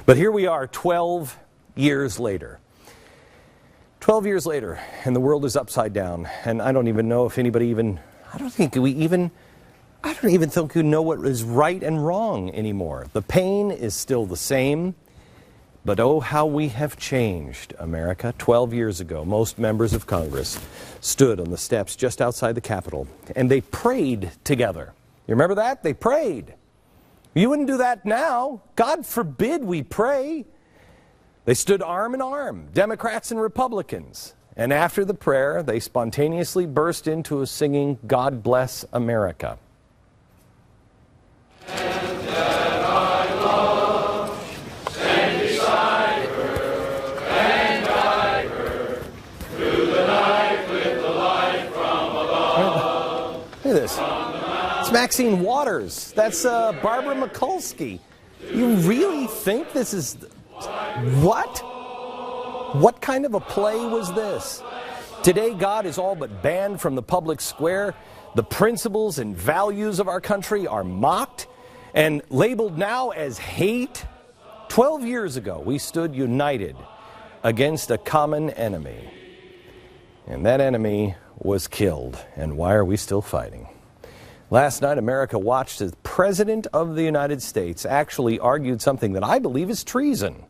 But here we are 12 years later. 12 years later, and the world is upside down. And I don't even know if anybody I don't even think we know what is right and wrong anymore. The pain is still the same. But oh, how we have changed, America. 12 years ago, most members of Congress stood on the steps just outside the Capitol, and they prayed together. You remember that? They prayed. You wouldn't do that now. God forbid we pray. They stood arm in arm, Democrats and Republicans. And after the prayer, they spontaneously burst into a singing, "God Bless America." Look at this. It's Maxine Waters. That's Barbara Mikulski. You really think this is... What? What kind of a play was this? Today, God is all but banned from the public square. The principles and values of our country are mocked and labeled now as hate. 12 years ago, we stood united against a common enemy. And that enemy was killed. And why are we still fighting? Last night, America watched as the President of the United States actually argued something that I believe is treason.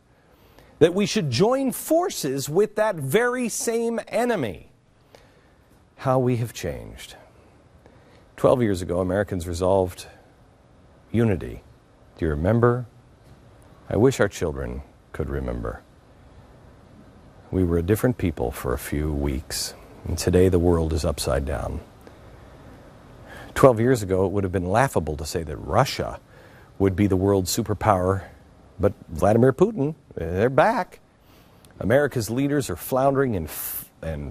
That we should join forces with that very same enemy. How we have changed. 12 years ago, Americans resolved unity. Do you remember? I wish our children could remember. We were a different people for a few weeks. And today the world is upside down. 12 years ago, it would have been laughable to say that Russia would be the world's superpower. But Vladimir Putin, they're back. America's leaders are floundering and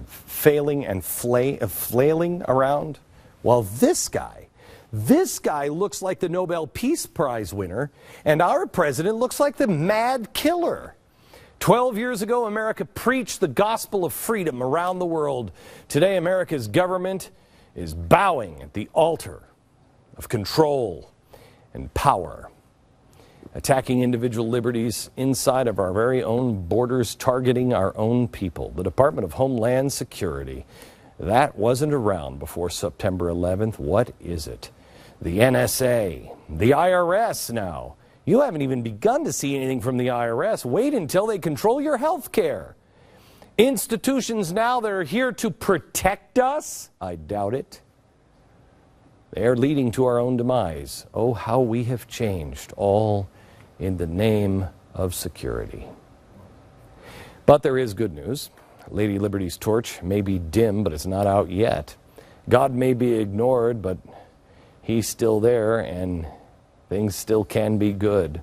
failing and flailing around. While this guy looks like the Nobel Peace Prize winner, and our president looks like the mad killer. 12 years ago, America preached the gospel of freedom around the world. Today, America's government is bowing at the altar of control and power, attacking individual liberties inside of our very own borders, targeting our own people. The Department of Homeland Security, that wasn't around before September 11th. What is it? The NSA, the IRS now. You haven't even begun to see anything from the IRS. Wait until they control your health care. Institutions now that are here to protect us? I doubt it. They are leading to our own demise. Oh, how we have changed, all in the name of security. But there is good news. Lady Liberty's torch may be dim, but it's not out yet. God may be ignored, but He's still there, and things still can be good.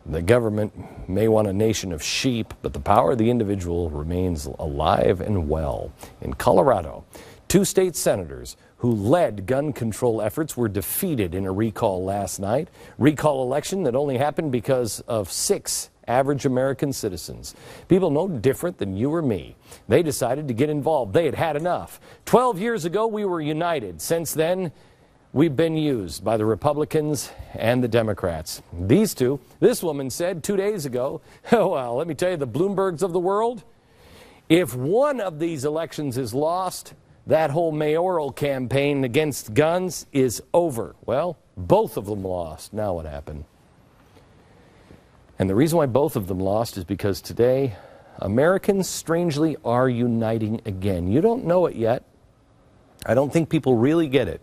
The government may want a nation of sheep, but the power of the individual remains alive and well. In Colorado, 2 state senators who led gun control efforts were defeated in a recall last night. Recall election that only happened because of 6 average American citizens. People no different than you or me. They decided to get involved. They had had enough. 12 years ago, we were united. Since then, we've been used by the Republicans and the Democrats. These two, this woman said 2 days ago, oh, well, let me tell you, the Bloombergs of the world, if one of these elections is lost, that whole mayoral campaign against guns is over. Well, both of them lost. Now what happened? And the reason why both of them lost is because today, Americans strangely are uniting again. You don't know it yet. I don't think people really get it.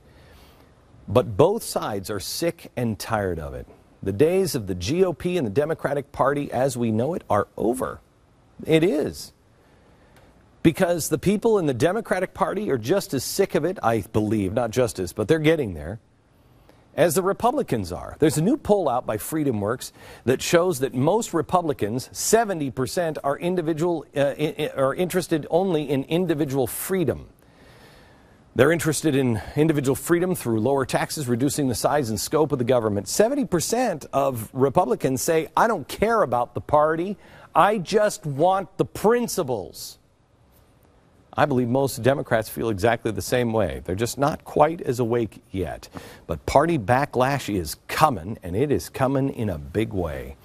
But both sides are sick and tired of it. The days of the GOP and the Democratic Party as we know it are over. It is. Because the people in the Democratic Party are just as sick of it, I believe, not just as, but they're getting there, as the Republicans are. There's a new poll out by FreedomWorks that shows that most Republicans, 70%, are interested only in individual freedom. They're interested in individual freedom through lower taxes, reducing the size and scope of the government. 70% of Republicans say, I don't care about the party, I just want the principles. I believe most Democrats feel exactly the same way. They're just not quite as awake yet. But party backlash is coming, and it is coming in a big way.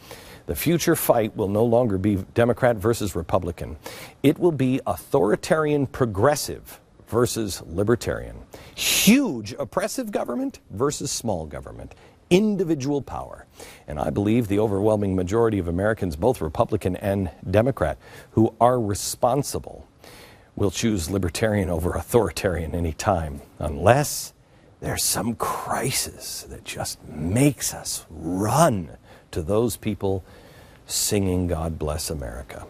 The future fight will no longer be Democrat versus Republican. It will be authoritarian progressive versus libertarian. Huge oppressive government versus small government. Individual power. And I believe the overwhelming majority of Americans, both Republican and Democrat, who are responsible, will choose libertarian over authoritarian any time, unless there's some crisis that just makes us run to those people singing God Bless America.